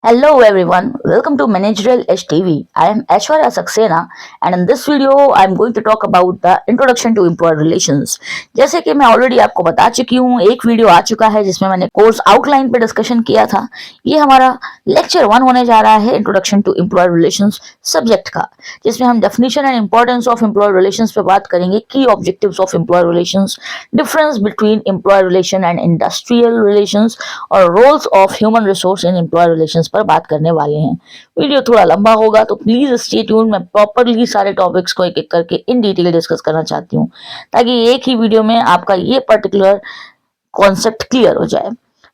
Hello everyone, welcome to Managerial HTV. I am Aishwarya Saxena and in this video I am going to talk about the introduction to employer relations. जैसे कि मैं already आपको बता चुकी हूँ, एक video आ चुका है जिसमें मैंने कोर्स आउटलाइन पे डिस्कशन किया था। ये हमारा लेक्चर 1 होने जा रहा है introduction to employer relations subject का, जिसमें हम definition and importance of employer relations पे बात करेंगे, की objectives of employer relations, difference between employer relation and industrial relations और roles of human resource in employer relations पर बात करने वाले हैं। वीडियो थोड़ा लंबा होगा तो प्लीज स्टे ट्यून। मैं प्रॉपरली सारे टॉपिक्स को एक एक करके इन डिटेल डिस्कस करना चाहती हूँ ताकि एक ही वीडियो में आपका ये पर्टिकुलर कॉन्सेप्ट क्लियर हो जाए।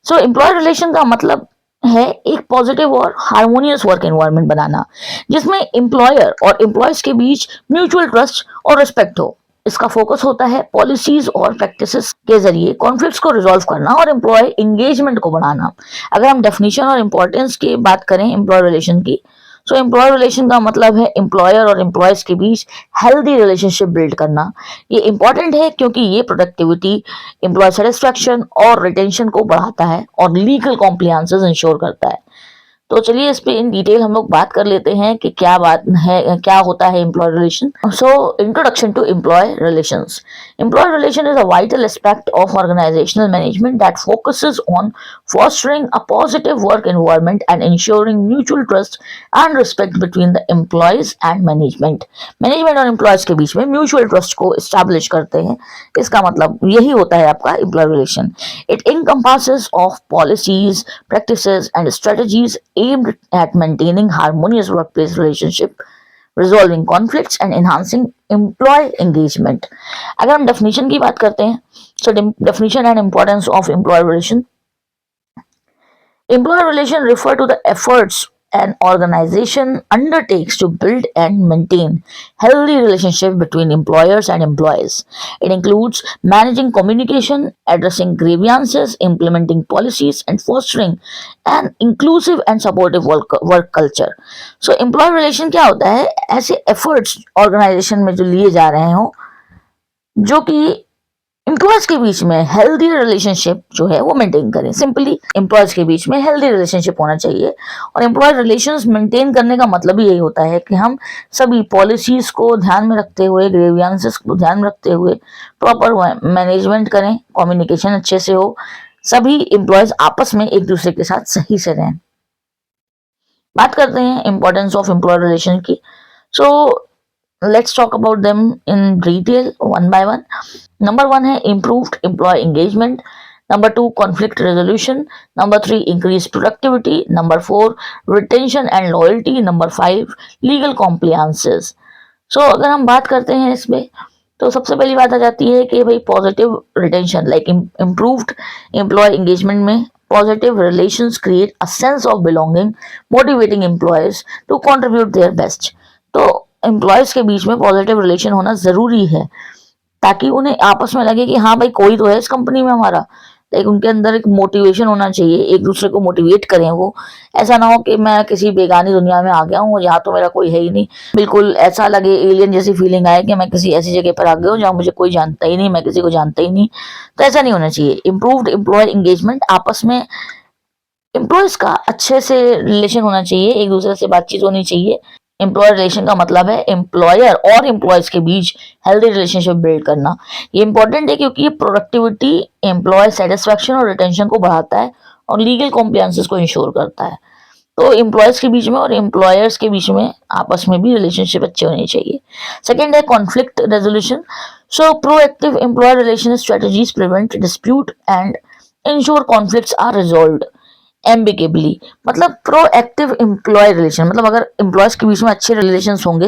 सो एम्प्लॉयर रिलेशन का मतलब है एक पॉजिटिव और हार्मोनियस वर्क एनवायरनमेंट बनाना जिसमें एम्प्लॉयर और एम्प्लॉयज के बीच म्यूचुअल ट्रस्ट और रिस्पेक्ट हो। इसका फोकस होता है पॉलिसीज और प्रैक्टिसेस के जरिए कॉन्फ्लिक्ट्स को रिजॉल्व करना और एम्प्लॉय एंगेजमेंट को बढ़ाना। अगर हम डेफिनेशन और इम्पोर्टेंस की बात करें एम्प्लॉय रिलेशन की, सो एम्प्लॉय रिलेशन का मतलब है एम्प्लॉयर और एम्प्लॉयज के बीच हेल्दी रिलेशनशिप बिल्ड करना। ये इंपॉर्टेंट है क्योंकि ये प्रोडक्टिविटी, एम्प्लॉय सेटिस्फैक्शन और रिटेंशन को बढ़ाता है और लीगल कॉम्प्लायंसेस इंश्योर करता है। तो चलिए इस पे इन डिटेल हम लोग बात कर लेते हैं कि क्या बात है, क्या होता है employee relation. So introduction to employee relations. Employee relation is a vital aspect of organizational management that focuses on fostering a positive work environment and ensuring mutual trust and respect between the employees and management. Management और employees के बीच में mutual trust को establish करते हैं। इसका मतलब यही होता है आपका employee relation. It encompasses of policies, practices and strategies aimed at maintaining harmonious workplace relationship, resolving conflicts and enhancing employee engagement. अगर हम definition की बात करते हैं, so definition and importance of employee relation. Employee relation refer to the efforts an organization undertakes to build and maintain healthy relationship between employers and employees. It includes managing communication, addressing grievances, implementing policies, and fostering an inclusive and supportive work culture. So, employee relation क्या होता है? ऐसे efforts organization में जो लिए जा रहे हो जो कि एम्प्लॉयज के बीच में हेल्दी रिलेशनशिप जो है वो मेंटेन करें। सिंपली एम्प्लॉयज के बीच में हेल्दी रिलेशनशिप होना चाहिए और एम्प्लॉय रिलेशंस मेंटेन करने का मतलब ही यही होता है कि हम सभी पॉलिसीज को ध्यान में रखते हुए, ग्रीवियंसेस को ध्यान में रखते हुए प्रॉपर मैनेजमेंट करें, कम्युनिकेशन अच्छे से हो, सभी एम्प्लॉयज आपस में एक दूसरे के साथ सही से रहें। बात करते हैं इंपॉर्टेंस ऑफ एम्प्लॉय रिलेशन की। सो let's talk about them in detail one by one. Number 1 है improved employee engagement. Number 2 conflict resolution. Number 3 increased productivity. Number 4 retention and loyalty. Number 5 legal compliances. So अगर हम बात करते हैं इसमें तो सबसे पहली बात आ जाती है कि भाई positive retention, like improved employee engagement में positive relations create a sense of belonging, motivating employees to contribute their best. तो एम्प्लॉयज के बीच में पॉजिटिव रिलेशन होना जरूरी है ताकि उन्हें आपस में लगे कि हाँ भाई कोई तो है इस कंपनी में हमारा, लाइक उनके अंदर एक मोटिवेशन होना चाहिए, एक दूसरे को मोटिवेट करें वो। ऐसा ना हो कि मैं किसी बेगानी दुनिया में आ गया हूँ, यहाँ तो मेरा कोई है ही नहीं, बिल्कुल ऐसा लगे एलियन जैसी फीलिंग आए कि मैं किसी ऐसी जगह पर आ गया हूँ जहाँ मुझे कोई जानता ही नहीं, मैं किसी को जानता ही नहीं। तो ऐसा नहीं होना चाहिए। इम्प्रूव्ड एम्प्लॉय एंगेजमेंट, आपस में एम्प्लॉयज का अच्छे से रिलेशन होना चाहिए, एक दूसरे से बातचीत होनी चाहिए। एम्प्लॉयर रिलेशन का मतलब है एम्प्लॉयर और एम्प्लॉयज के बीच हेल्दी रिलेशनशिप बिल्ड करना। ये इंपॉर्टेंट है क्योंकि ये प्रोडक्टिविटी, एम्प्लॉय सेटिस्फैक्शन और रिटेंशन को बढ़ाता है और लीगल कॉम्प्लायंसेस को इंश्योर करता है। तो एम्प्लॉयज के बीच में और एम्प्लॉयर्स के बीच में आपस में भी रिलेशनशिप अच्छे होने चाहिए। सेकेंड है conflict resolution. So proactive employer relation strategies prevent dispute and ensure conflicts are resolved amicably. मतलब प्रोएक्टिव एम्प्लॉय रिलेशन मतलब अगर एम्प्लॉयज के बीच में अच्छे रिलेशंस होंगे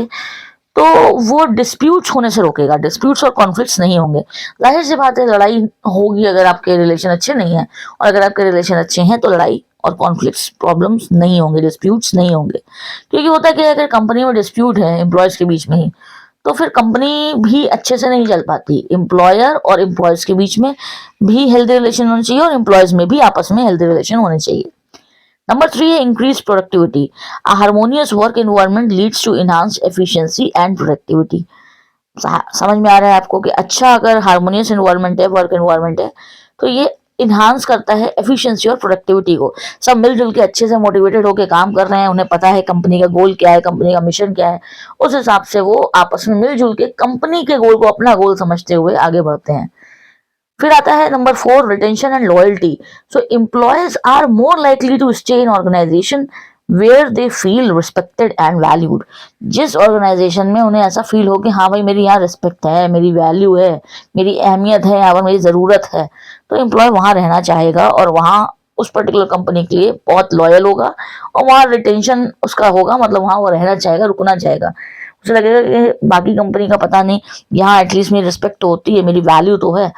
तो वो डिस्प्यूट्स होने से रोकेगा, डिस्प्यूट्स और कॉन्फ्लिक्ट्स नहीं होंगे। जाहिर सी बात है लड़ाई होगी अगर आपके रिलेशन अच्छे नहीं है, और अगर आपके रिलेशन अच्छे हैं तो लड़ाई और कॉन्फ्लिक्ट्स, प्रॉब्लम्स नहीं होंगे, डिस्प्यूट्स नहीं होंगे। क्योंकि होता है कि अगर कंपनी में डिस्प्यूट है एम्प्लॉयज के बीच में ही तो फिर कंपनी भी अच्छे से नहीं चल पाती। एम्प्लॉयर और एम्प्लॉयज के बीच में भी हेल्दी रिलेशन होना चाहिए और एम्प्लॉयज में भी आपस में हेल्दी रिलेशन होने चाहिए। नंबर 3 है increase productivity. A harmonious work environment leads to enhance efficiency and productivity. समझ में आ रहा है आपको कि अच्छा अगर हार्मोनियस एनवायरनमेंट है, वर्क एनवायरनमेंट है, तो ये इन्हांस करता है एफिशिएंसी और प्रोडक्टिविटी को। सब मिलजुल के अच्छे से मोटिवेटेड होकर काम कर रहे हैं, उन्हें पता है कंपनी का गोल क्या है, कंपनी का मिशन क्या है, उस हिसाब से वो आपस में मिलजुल के कंपनी के गोल को अपना गोल समझते हुए आगे बढ़ते हैं। फिर आता है number 4, retention and loyalty. So employees are more likely to stay in organisation where they feel respected and valued. जिस ऑर्गेनाइजेशन में उन्हें ऐसा फील हो कि हाँ भाई मेरी यहाँ रिस्पेक्ट है, मेरी वैल्यू है, मेरी अहमियत है, यहाँ पर मेरी ज़रूरत है, तो एम्प्लॉय वहाँ रहना चाहेगा और वहाँ उस पर्टिकुलर कंपनी के लिए बहुत लॉयल होगा और वहाँ रिटेंशन उसका होगा, मतलब वहाँ वो रहना चाहेगा, रुकना चाहेगा। उसे लगेगा कि बाकी कंपनी का पता नहीं, यहाँ एटलीस्ट मेरी रिस्पेक्ट तो होती है, मेरी वैल्यू तो है।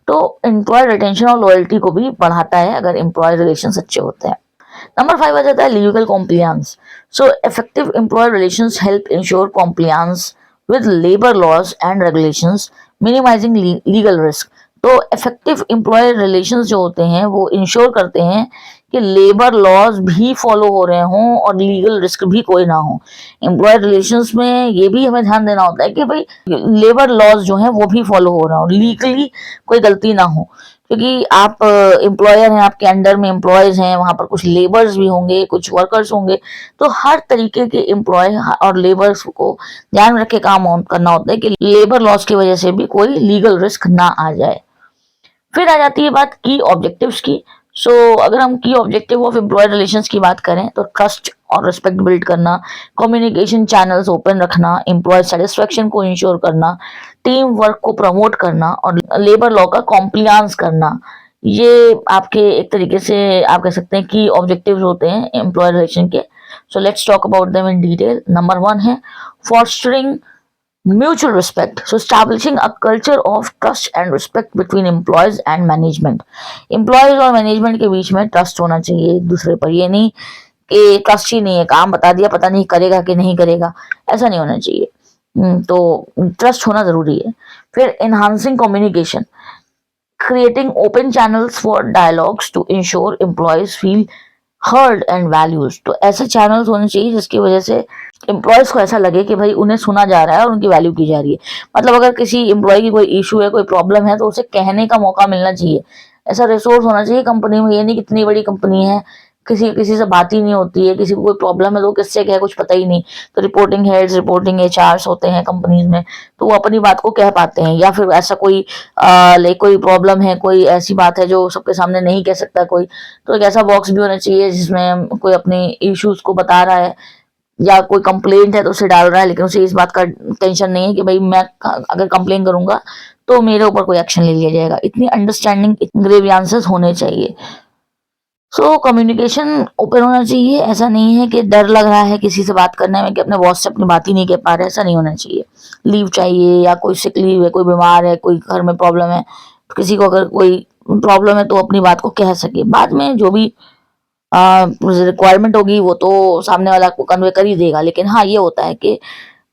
तो एम्प्लॉय रिटेंशन और लॉयल्टी को भी बढ़ाता है अगर एम्प्लॉय रिलेशंस अच्छे होते हैं। नंबर 5 आ जाता है legal compliance. So effective employee relations help ensure compliance with labour laws and regulations, minimising legal risk. तो इफेक्टिव एम्प्लॉय रिलेशंस जो होते हैं वो इंश्योर करते हैं कि लेबर लॉज भी फॉलो हो रहे हों और लीगल रिस्क भी कोई ना हो। एम्प्लॉय रिलेशंस में ये भी हमें ध्यान देना होता है कि भाई लेबर लॉज जो हैं वो भी फॉलो हो रहा हो, लीगली कोई गलती ना हो, क्योंकि आप एम्प्लॉयर हैं, आपके अंडर में एम्प्लॉयज हैं, वहां पर कुछ लेबर्स भी होंगे, कुछ वर्कर्स होंगे, तो हर तरीके के एम्प्लॉय और लेबर्स को ध्यान रख के काम करना होता है कि लेबर लॉस की वजह से भी कोई लीगल रिस्क ना आ जाए। फिर आ जाती है बात की ऑब्जेक्टिव्स की। सो अगर हम की ऑब्जेक्टिव ऑफ एम्प्लॉय रिलेशंस की बात करें तो ट्रस्ट और रिस्पेक्ट बिल्ड करना, कम्युनिकेशन चैनल्स ओपन रखना, एम्प्लॉय सेटिस्फेक्शन को इंश्योर करना, टीम वर्क को प्रमोट करना और लेबर लॉ का कॉम्प्लियंस करना, ये आपके एक तरीके से आप कह सकते हैं कि ऑब्जेक्टिव्स होते हैं एम्प्लॉय रिलेशन के। So let's talk about them in detail. Number 1 है fostering mutual respect, so establishing a culture of trust and respect between employees and management। employees और management के बीच में ट्रस्ट होना चाहिए एक दूसरे पर। ये नहीं कि ट्रस्ट ही नहीं है, काम बता दिया पता नहीं करेगा कि नहीं करेगा, ऐसा नहीं होना चाहिए। तो ट्रस्ट होना जरूरी है। फिर enhancing communication, creating open channels for dialogues to ensure employees feel heard and values। तो ऐसे चैनल्स होने चाहिए जिसकी वजह से एम्प्लॉयज को ऐसा लगे कि भाई उन्हें सुना जा रहा है और उनकी वैल्यू की जा रही है। मतलब अगर किसी एम्प्लॉय की कोई इशू है, कोई प्रॉब्लम है, तो उसे कहने का मौका मिलना चाहिए। ऐसा रिसोर्स होना चाहिए कंपनी में। ये नहीं कितनी बड़ी कंपनी है, किसी किसी से बात ही नहीं होती है, किसी को कोई प्रॉब्लम है तो किससे क्या कुछ पता ही नहीं, तो रिपोर्टिंग हेड्स, रिपोर्टिंग एचआरस होते हैं कंपनीज में, तो वो अपनी बात को कह पाते हैं। या फिर ऐसा कोई लाइक कोई प्रॉब्लम है, कोई ऐसी बात है जो सबके सामने नहीं कह सकता कोई, तो एक ऐसा बॉक्स भी होना चाहिए जिसमें कोई अपने इश्यूज को बता रहा है या कोई कंप्लेंट है तो उसे डाल रहा है, लेकिन उसे इस बात का टेंशन नहीं है कि भाई मैं अगर कंप्लेन करूंगा तो मेरे ऊपर कोई एक्शन ले लिया जाएगा। इतनी अंडरस्टैंडिंग ग्रेवियांसेस होने चाहिए। सो कम्युनिकेशन ओपन होना चाहिए। ऐसा नहीं है कि डर लग रहा है किसी से बात करने में कि अपने बॉस से अपनी बात ही नहीं कह पा रहे, ऐसा नहीं होना चाहिए। लीव चाहिए या कोई सिक लीव है, कोई बीमार है, कोई घर में प्रॉब्लम है, तो किसी को अगर कोई प्रॉब्लम है तो अपनी बात को कह सके। बाद में जो भी रिक्वायरमेंट होगी वो तो सामने वाला को कन्वे कर ही देगा, लेकिन हाँ ये होता है कि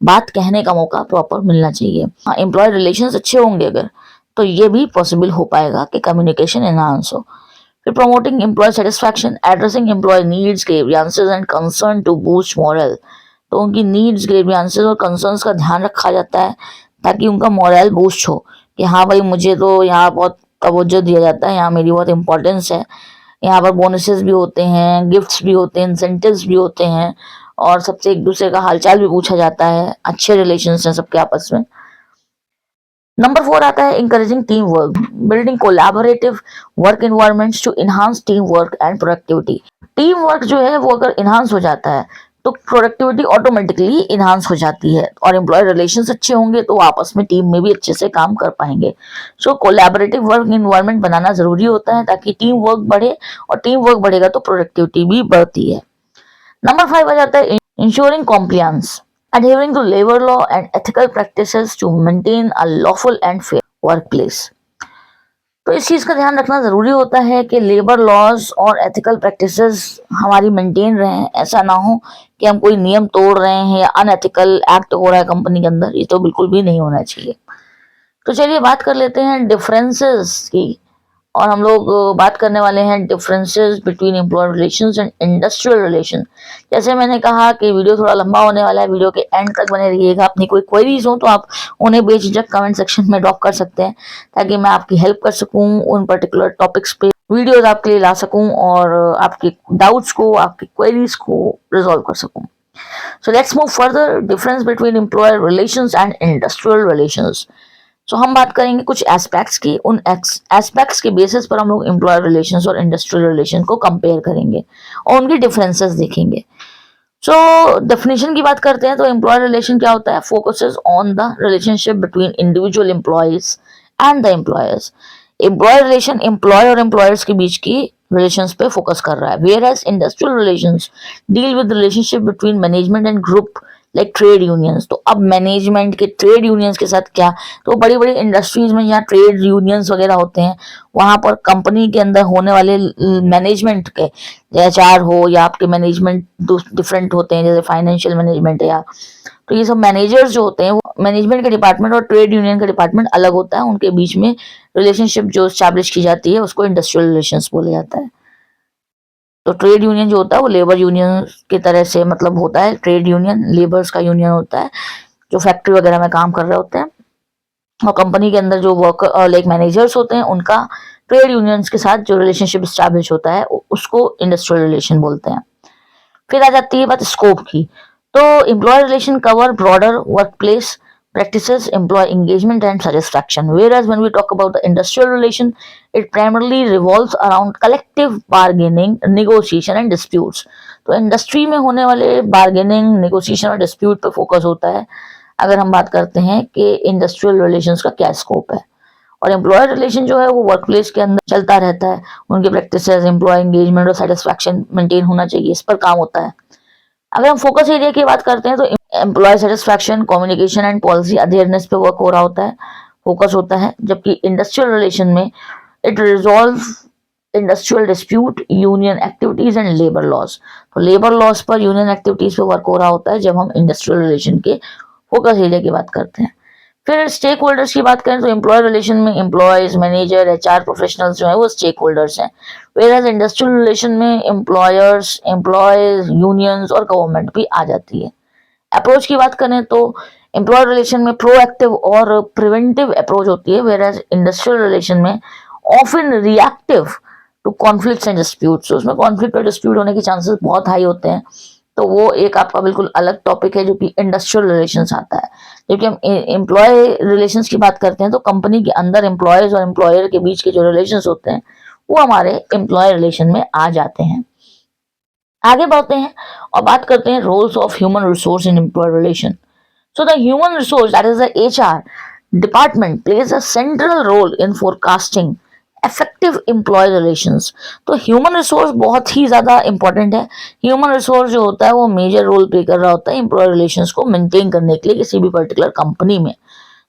बात कहने का मौका प्रॉपर मिलना चाहिए। हाँ, एम्प्लॉय रिलेशंस अच्छे होंगे अगर, तो ये भी पॉसिबल हो पाएगा कि कम्युनिकेशन एनहांस हो। फिर promoting employee satisfaction, addressing employee needs, grievances and concern to boost morale. तो उनकी नीड्स, ग्रीवियंसेस और कंसर्न्स का ध्यान रखा जाता है ताकि उनका मोरल बूस्ट हो कि हाँ भाई मुझे तो यहाँ बहुत तवज्जो दिया जाता है, यहाँ मेरी बहुत इंपॉर्टेंस है, यहाँ पर बोनसेस भी होते हैं, गिफ्ट्स भी होते हैं, इंसेंटिव्स भी होते हैं और सबसे एक दूसरे का हालचाल भी पूछा जाता है, अच्छे रिलेशंस हैं सबके आपस में। नंबर 4 आता है encouraging team work, building collaborative work environments to enhance team work and productivity. Team work जो है वो अगर इनहांस हो जाता है तो प्रोडक्टिविटी ऑटोमेटिकली इनहांस हो जाती है और एम्प्लॉय रिलेशंस अच्छे होंगे तो आपस में टीम में भी अच्छे से काम कर पाएंगे। सो कोलैबोरेटिव वर्क एनवायरनमेंट बनाना जरूरी होता है ताकि टीम वर्क बढ़े, और टीम वर्क बढ़ेगा तो प्रोडक्टिविटी भी बढ़ती है। नंबर 5 आ जाता है ensuring compliance, adhering to labor law and ethical practices to maintain a lawful and fair workplace। तो इस चीज का ध्यान रखना जरूरी होता है कि लेबर लॉज और एथिकल प्रैक्टिसेस हमारी मेंटेन रहें। ऐसा ना हो कि हम कोई नियम तोड़ रहे हैं या अनएथिकल एक्ट हो रहा है कंपनी के अंदर, ये तो बिल्कुल भी नहीं होना चाहिए। तो चलिए बात कर लेते हैं डिफरेंसेस की और हम लोग बात करने वाले हैं differences between employee relations and industrial relation. जैसे मैंने कहा कि वीडियो थोड़ा लंबा होने वाला है, वीडियो के एंड तक बने रहिएगा। अपनी कोई क्वेरीज हो तो आप उन्हें बेझिझक कमेंट सेक्शन में ड्रॉप कर सकते हैं, ताकि मैं आपकी हेल्प कर सकूं, उन पर्टिकुलर टॉपिक्स पे वीडियोस आपके लिए ला सकूं और आपके डाउट्स को, आपकी क्वेरीज को रिजॉल्व कर सकूं। So let's move further. Difference between employer relations and industrial relations. So हम बात करेंगे कुछ एस्पेक्ट्स की, उन एस्पेक्ट्स के बेसिस पर हम लोग एम्प्लॉयर रिलेशंस और इंडस्ट्रियल रिलेशन को कंपेयर करेंगे और उनकी डिफरेंसेस देखेंगे। सो डेफिनेशन की बात करते हैं तो एम्प्लॉयर रिलेशन क्या होता है? Focuses on the relationship between individual employees and the employers. Employer relation employee और एम्प्लॉयर्स के बीच की रिलेशंस पे फोकस कर रहा है, whereas industrial relations deal with relationship between management and group like trade unions. तो अब मैनेजमेंट के ट्रेड यूनियंस के साथ क्या, तो बड़ी बड़ी इंडस्ट्रीज में जहाँ ट्रेड यूनियंस वगैरह होते हैं, वहां पर कंपनी के अंदर होने वाले मैनेजमेंट के, एचआर हो या आपके मैनेजमेंट डिफरेंट होते हैं, जैसे फाइनेंशियल मैनेजमेंट है या, तो ये सब मैनेजर्स जो होते हैं वो मैनेजमेंट का डिपार्टमेंट और ट्रेड यूनियन का डिपार्टमेंट अलग होता है, उनके बीच में रिलेशनशिप जो एस्टैब्लिश की जाती है उसको इंडस्ट्रियल रिलेशंस बोला जाता है। तो ट्रेड यूनियन जो होता है वो लेबर यूनियन की तरह से मतलब होता है, ट्रेड यूनियन लेबर्स का यूनियन होता है जो फैक्ट्री वगैरह में काम कर रहे होते हैं, और कंपनी के अंदर जो वर्कर लाइक मैनेजर्स होते हैं उनका ट्रेड यूनियंस के साथ जो रिलेशनशिप एस्टैब्लिश होता है उसको इंडस्ट्रियल रिलेशन बोलते हैं। फिर आ जाती है बात स्कोप की। तो employee relation cover broader work place practices, employee engagement and satisfaction. Whereas when we talk about the industrial relation, it primarily revolves around collective bargaining, negotiation and disputes. तो industry में होने वाले बार्गेनिंग, नेगोशिएशन और dispute पे focus होता है अगर हम बात करते हैं कि इंडस्ट्रियल रिलेशंस का क्या स्कोप है। और एम्प्लॉयर रिलेशन जो है वो वर्क प्लेस के अंदर चलता रहता है, उनकी प्रैक्टिसेस, एम्प्लॉय एंगेजमेंट और सेटिस्फैक्शन मेंटेन होना चाहिए, इस पर काम होता है। अगर हम फोकस एरिया की बात करते हैं तो employee satisfaction, communication and policy awareness पे वर्क हो रहा होता है, फोकस होता है, जबकि इंडस्ट्रियल रिलेशन में it resolve industrial dispute, union activities and labour laws. तो लेबर लॉज पर, यूनियन एक्टिविटीज पे वर्क हो रहा होता है जब हम इंडस्ट्रियल रिलेशन के फोकस एरिया की बात करते हैं। फिर स्टेक होल्डर्स की बात करें तो एम्प्लॉय रिलेशन में एम्प्लॉयज, मैनेजर, एचआर प्रोफेशनल्स जो है वो स्टेक होल्डर्स हैं, वेयर इंडस्ट्रियल रिलेशन में एम्प्लॉयर्स, एम्प्लॉयज, यूनियंस और गवर्नमेंट भी आ जाती है। अप्रोच की बात करें तो एम्प्लॉय रिलेशन में प्रोएक्टिव और प्रिवेंटिव अप्रोच होती है, वेयर एज इंडस्ट्रियल रिलेशन में often reactive to conflicts and disputes. उसमें कॉन्फ्लिक्ट और डिस्प्यूट होने के चांसेस बहुत हाई होते हैं, तो वो एक आपका बिल्कुल अलग टॉपिक है जो कि इंडस्ट्रियल रिलेशंस आता है। जबकि हम एम्प्लॉय रिलेशंस की बात करते हैं तो कंपनी के अंदर एम्प्लॉयज और एम्प्लॉयर के बीच के जो रिलेशंस होते हैं वो हमारे एम्प्लॉय रिलेशन में आ जाते हैं। आगे बढ़ते हैं और बात करते हैं roles of human resource in employee relation. So the human resource that is the HR department plays a central role in forecasting effective employee relations. तो ह्यूमन रिसोर्स बहुत ही ज्यादा इंपॉर्टेंट है। ह्यूमन रिसोर्स जो होता है वो मेजर रोल प्ले कर रहा होता है एम्प्लॉय रिलेशंस को मेंटेन करने के लिए किसी भी पर्टिकुलर कंपनी में।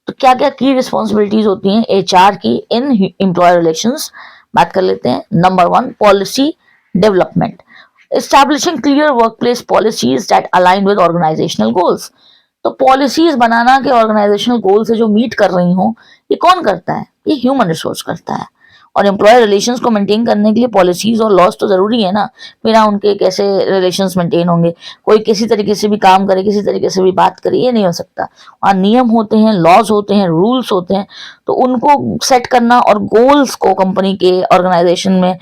तो क्या क्या की रिस्पॉन्सिबिलिटीज होती हैं एचआर की इन एम्प्लॉय रिलेशंस, बात कर लेते हैं। Number 1, policy development, establishing clear workplace policies that align with organisational goals. तो पॉलिसीज बनाना के ऑर्गेनाइजेशनल गोल से जो मीट कर रही हो, ये कौन करता है? ये ह्यूमन रिसोर्स करता है। और एम्प्लॉय रिलेशंस को मेंटेन करने के लिए पॉलिसीज और लॉज तो जरूरी है ना, बिना उनके कैसे रिलेशंस मेंटेन होंगे? कोई किसी तरीके से भी काम करे, किसी तरीके से भी बात करे, ये नहीं हो सकता। वहाँ नियम होते हैं, लॉज होते हैं, रूल्स होते हैं, तो उनको सेट करना और गोल्स को कंपनी के ऑर्गेनाइजेशन में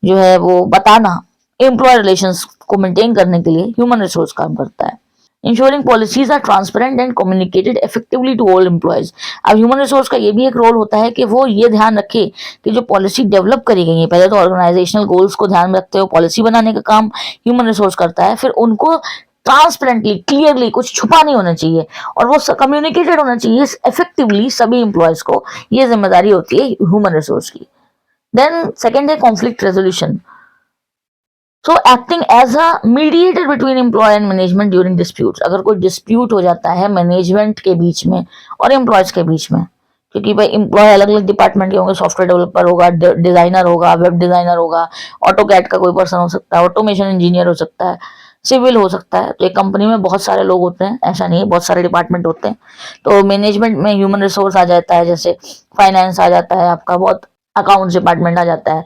जो है वो बताना एम्प्लॉय रिलेशंस को मेंटेन करने के लिए ह्यूमन रिसोर्स काम करता है। Ensuring policies are transparent and communicated effectively to all employees. अब ह्यूमन रिसोर्स का ये भी एक रोल होता है कि वो ये ध्यान रखे कि जो पॉलिसी डेवलप करी गई है, पहले तो ऑर्गेनाइजेशनल गोल्स को ध्यान में रखते हुए पॉलिसी बनाने का काम ह्यूमन रिसोर्स करता है, फिर उनको ट्रांसपेरेंटली, क्लियरली, कुछ छुपा नहीं होना चाहिए और वो कम्युनिकेटेड होना चाहिए इफेक्टिवली सभी एम्प्लॉयज को। ये जिम्मेदारी होती है ह्यूमन रिसोर्स की। देन सेकेंड है conflict resolution. So acting as a mediator between employee and management during disputes. अगर कोई डिस्प्यूट हो जाता है मैनेजमेंट के बीच में और एम्प्लॉयज के बीच में, क्योंकि भाई एम्प्लॉय अलग अलग डिपार्टमेंट के होंगे, सॉफ्टवेयर डेवलपर होगा, डिजाइनर होगा, वेब डिजाइनर होगा, ऑटोकैड का कोई पर्सन हो सकता है, ऑटोमेशन इंजीनियर हो सकता है, सिविल हो सकता है। तो एक कंपनी में बहुत सारे लोग होते हैं, ऐसा नहीं है, बहुत सारे डिपार्टमेंट होते हैं। तो मैनेजमेंट में ह्यूमन रिसोर्स आ जाता है, जैसे फाइनेंस आ जाता है आपका, बहुत अकाउंट्स डिपार्टमेंट आ जाता है।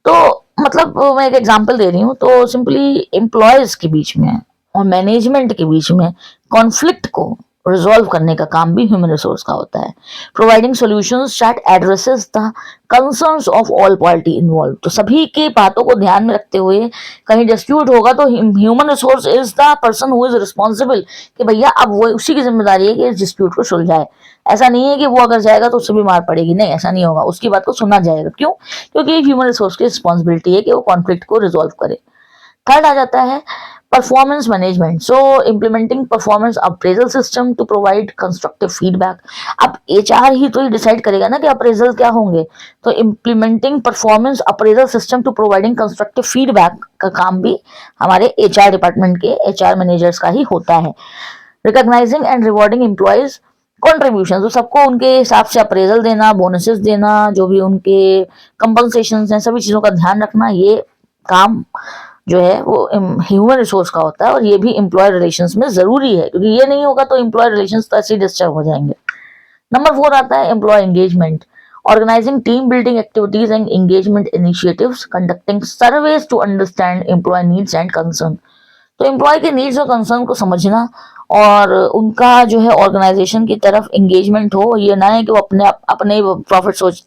तो मतलब मैं एक एग्जांपल दे रही हूँ, तो सिंपली एम्प्लॉयज के बीच में और मैनेजमेंट के बीच में कॉन्फ्लिक्ट को रिजॉल्व करने का काम भी ह्यूमन रिसोर्स का होता है। Providing solutions that addresses the concerns of all party involve, तो सभी के बातों को ध्यान में रखते हुए कहीं डिस्प्यूट होगा तो human resource is the person who is responsible कि भैया अब वो उसी की जिम्मेदारी है कि इस डिस्प्यूट को सुलझाए। ऐसा नहीं है कि वो अगर जाएगा तो उससे भी मार पड़ेगी, नहीं ऐसा नहीं होगा, उसकी बात को सुना जाएगा। क्यों? क्योंकि ह्यूमन रिसोर्स की रिस्पॉन्सिबिलिटी है कि वो कॉन्फ्लिक्ट को रिजोल्व करे। थर्ड आ जाता है performance management, so implementing performance appraisal system to provide constructive feedback. अब एचआर ही तो ये डिसाइड करेगा ना कि अप्रेजल क्या होंगे, तो implementing performance appraisal system to providing constructive feedback का काम भी हमारे एचआर डिपार्टमेंट के एचआर मैनेजर्स का ही होता है। Recognising and rewarding employees contribution, तो सबको उनके हिसाब से अप्रेजल देना, बोनसेस देना, जो भी उनके कंपनसेशन हैं, सभी चीज़ों का ध्यान रखना, ये काम जो है वो ह्यूमन रिसोर्स का होता है। और ये भी एम्प्लॉय रिलेशंस में ज़रूरी है, क्योंकि ये नहीं होगा तो एम्प्लॉय रिलेशंस तो ऐसे ही डिस्टर्ब हो जाएंगे। नंबर 4 आता है employee engagement, organising team building activities and engagement initiatives, conducting surveys to understand employee needs and concern. तो एम्प्लॉय के नीड्स और कंसर्न को समझना और उनका जो है ऑर्गेनाइजेशन की तरफ एंगेजमेंट हो। ये ना है कि वो अपने प्रॉफिट सोच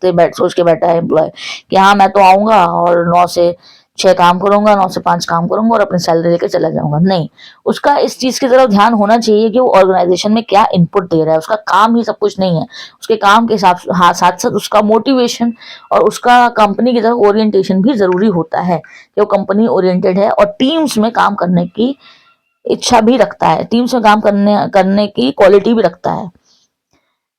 के बैठा है एम्प्लॉय कि हाँ मैं तो आऊंगा और 9 से 6 काम करूंगा, 9 से 5 काम करूंगा और अपनी सैलरी लेकर चला जाऊंगा। नहीं, उसका इस चीज की तरफ ध्यान होना चाहिए कि वो ऑर्गेनाइजेशन में क्या इनपुट दे रहा है। उसका काम ही सब कुछ नहीं है, उसके काम के साथ साथ उसका मोटिवेशन और उसका कंपनी की तरफ ओरिएंटेशन भी जरूरी होता है कि वो कंपनी ओरिएंटेड है और टीम्स में काम करने की इच्छा भी रखता है, टीम्स में काम करने की क्वालिटी भी रखता है।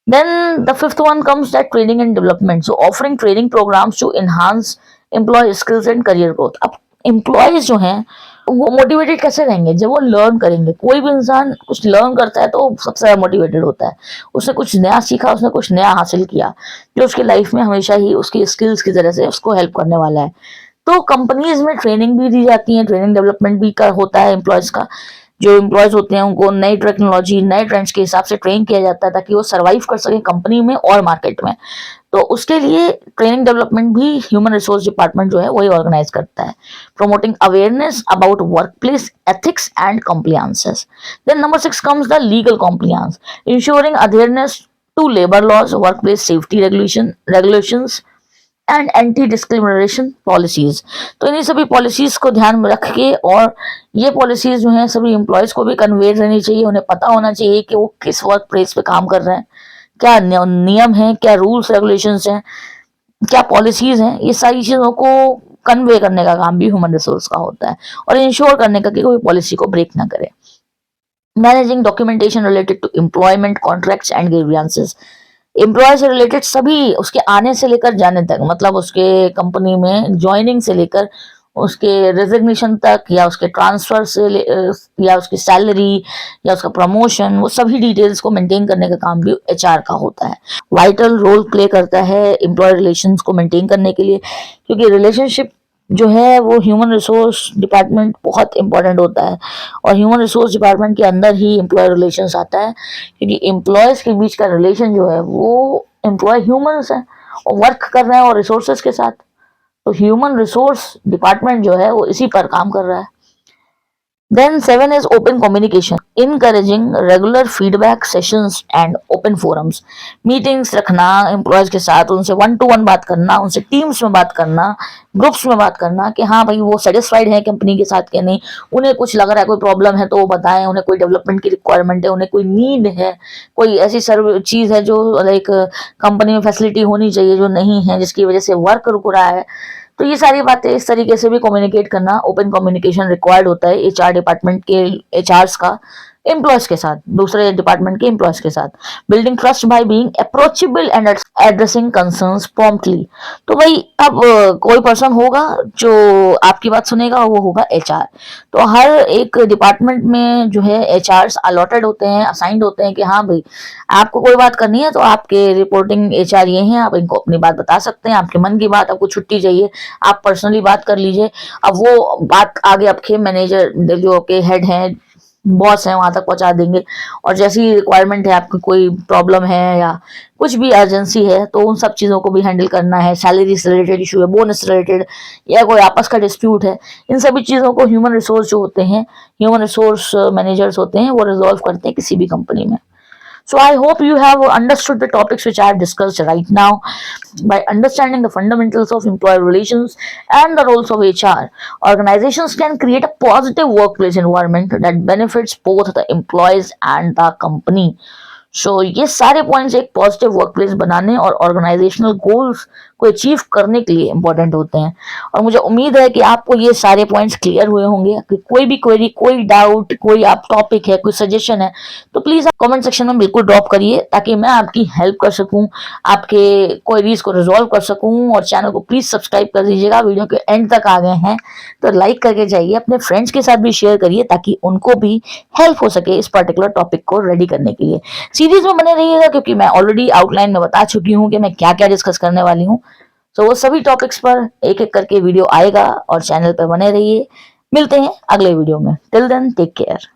Then the fifth one comes that training and development. So offering training programs to enhance employee skills and career growth. अब एम्प्लॉयज जो हैं वो मोटिवेटेड कैसे रहेंगे? जब वो लर्न करेंगे। कोई भी इंसान कुछ लर्न करता है तो सबसे ज्यादा मोटिवेटेड होता है। उसने कुछ नया सीखा, उसने कुछ नया हासिल किया जो उसकी लाइफ में हमेशा ही उसकी स्किल्स की तरह से उसको हेल्प करने वाला है। तो कंपनीज में ट्रेनिंग भी दी जाती है, ट्रेनिंग डेवलपमेंट भी होता है एम्प्लॉयज का। जो एम्प्लॉयज होते हैं उनको नई टेक्नोलॉजी, नए ट्रेंड्स के हिसाब से ट्रेन किया जाता है ताकि वो सर्वाइव कर सके कंपनी में और मार्केट में। तो उसके लिए ट्रेनिंग डेवलपमेंट भी ह्यूमन रिसोर्स डिपार्टमेंट जो है वही ऑर्गेनाइज करता है। Promoting awareness about work place ethics and compliances. Then number 6 comes the legal compliance, ensuring awareness to labour laws, work place safety regulations and anti discrimination policies. तो इन्हीं सभी policies को ध्यान में रख के, और ये पॉलिसीज जो हैं सभी एम्प्लॉयज को भी कन्वे रहनी चाहिए, उन्हें पता होना चाहिए कि वो किस वर्क प्लेस पे काम कर रहे हैं, क्या नियम है, क्या रूल्स रेगुलेशंस हैं, क्या पॉलिसीज हैं। ये सारी चीज़ों को कन्वे करने का काम भी ह्यूमन रिसोर्स का होता है और इंश्योर करने का कि कोई पॉलिसी को ब्रेक ना करे। Managing documentation related to employment contracts and grievances, employee से रिलेटेड सभी उसके आने से लेकर जाने तक, मतलब उसके कंपनी में ज्वाइनिंग से लेकर उसके रेजिग्नेशन तक, या उसके ट्रांसफर से या उसकी सैलरी या उसका प्रमोशन, वो सभी डिटेल्स को मेंटेन करने का काम भी एचआर का होता है। वाइटल रोल प्ले करता है एम्प्लॉय रिलेशंस को मेंटेन करने के लिए, क्योंकि रिलेशनशिप जो है वो ह्यूमन रिसोर्स डिपार्टमेंट बहुत इंपॉर्टेंट होता है और ह्यूमन रिसोर्स डिपार्टमेंट के अंदर ही एम्प्लॉय रिलेशंस आता है, क्योंकि एम्प्लॉयज के बीच का रिलेशन जो है वो एम्प्लॉय ह्यूमंस है और वर्क कर रहे हैं और रिसोर्सेज के साथ। तो ह्यूमन रिसोर्स डिपार्टमेंट जो है वो इसी पर काम कर रहा है। Then 7 is open communication, encouraging regular feedback sessions and open forums. Meetings रखना एम्प्लॉयज के साथ, उनसे 1-to-1 बात करना, उनसे टीम्स में बात करना, ग्रुप्स में बात करना कि हाँ भाई वो सेटिस्फाइड है कंपनी के साथ कि नहीं, उन्हें कुछ लग रहा है, कोई प्रॉब्लम है तो वो बताएं, उन्हें कोई डेवलपमेंट की रिक्वायरमेंट है, उन्हें कोई नीड है, कोई ऐसी सर्व चीज़ है जो लाइक कंपनी में फैसिलिटी होनी चाहिए जो नहीं है, जिसकी वजह से वर्क रुक रहा है। तो ये सारी बातें इस तरीके से भी कम्युनिकेट करना, ओपन कम्युनिकेशन रिक्वायर्ड होता है एचआर डिपार्टमेंट के एचआरस का एम्प्लॉयज के साथ, दूसरे डिपार्टमेंट के एम्प्लॉयज के साथ। Building trust by being approachable and addressing concerns promptly. तो भाई अब कोई पर्सन होगा जो आपकी बात सुनेगा, वो होगा एचआर। तो हर एक डिपार्टमेंट में जो है एचआरस अलॉटेड होते हैं, असाइंड होते हैं कि हाँ भाई आपको कोई बात करनी है तो आपके रिपोर्टिंग एचआर ये हैं, आप इनको अपनी बात बता सकते हैं, आपके मन की बात, आपको छुट्टी चाहिए आप पर्सनली बात कर लीजिए। अब वो बात आगे आपके मैनेजर जो के हेड हैं बॉस है वहां तक पहुंचा देंगे, और जैसी रिक्वायरमेंट है, आपकी कोई प्रॉब्लम है या कुछ भी अर्जेंसी है, तो उन सब चीज़ों को भी हैंडल करना है, सैलरी से रिलेटेड इशू है, बोनस से रिलेटेड, या कोई आपस का डिस्प्यूट है, इन सभी चीज़ों को ह्यूमन रिसोर्स जो होते हैं, ह्यूमन रिसोर्स मैनेजर्स होते हैं, वो रिजॉल्व करते हैं किसी भी कंपनी में. So I hope you have understood the topics which I have discussed right now. By understanding the fundamentals of employee relations and the roles of HR, organizations can create a positive workplace environment that benefits both the employees and the company. सो ये सारे points एक positive workplace बनाने और organizational goals को achieve करने के लिए important होते हैं. और मुझे उम्मीद है कि आपको ये सारे पॉइंट्स क्लियर हुए होंगे. कि कोई भी क्वेरी, कोई डाउट, कोई आप टॉपिक है, कोई सजेशन है, तो प्लीज़ आप कमेंट सेक्शन में बिल्कुल ड्रॉप करिए, ताकि मैं आपकी हेल्प कर सकूं, आपके क्वेरीज को रिजॉल्व कर सकूं. और चैनल को प्लीज़ सब्सक्राइब कर दीजिएगा. वीडियो के एंड तक आ गए हैं तो लाइक करके जाइए, अपने फ्रेंड्स के साथ भी शेयर करिए, ताकि उनको भी हेल्प हो सके इस पर्टिकुलर टॉपिक को रेडी करने के लिए. सीरीज में बने रहिएगा, क्योंकि मैं ऑलरेडी आउटलाइन में बता चुकी हूँ कि मैं क्या क्या डिस्कस करने वाली हूँ. तो वो सभी टॉपिक्स पर एक एक करके वीडियो आएगा, और चैनल पर बने रहिए. मिलते हैं अगले वीडियो में. Till then take care.